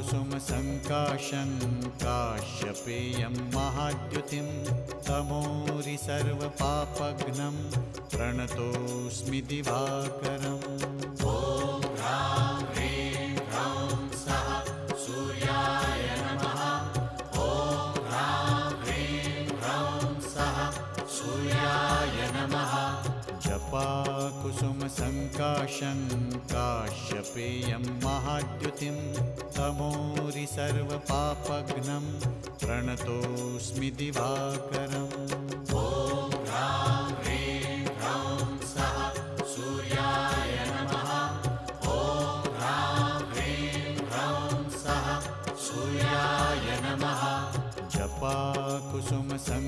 जपाकुसुमसङ्काशं काश्यपेयं महाद्युतिं तमोरि सर्वपापघ्नं प्रणतोऽस्मि दिवाकरम्। ॐ ह्रां ह्रीं ह्रौं सः सूर्याय नमः। ॐ ह्रां ह्रीं ह्रौं सः सूर्याय नमः। जपाकुसुमसङ्काशं काश्यपेयं महाद्युतिं तमोरि सर्वपापघ्नं प्रणतोऽस्मि दिवाकरम्। ॐ ह्रां ह्रीं ह्रौं सः सूर्याय नमः। ॐ ह्रां ह्रीं ह्रौं सः सूर्याय नमः। जपाकुसुमसङ्काशं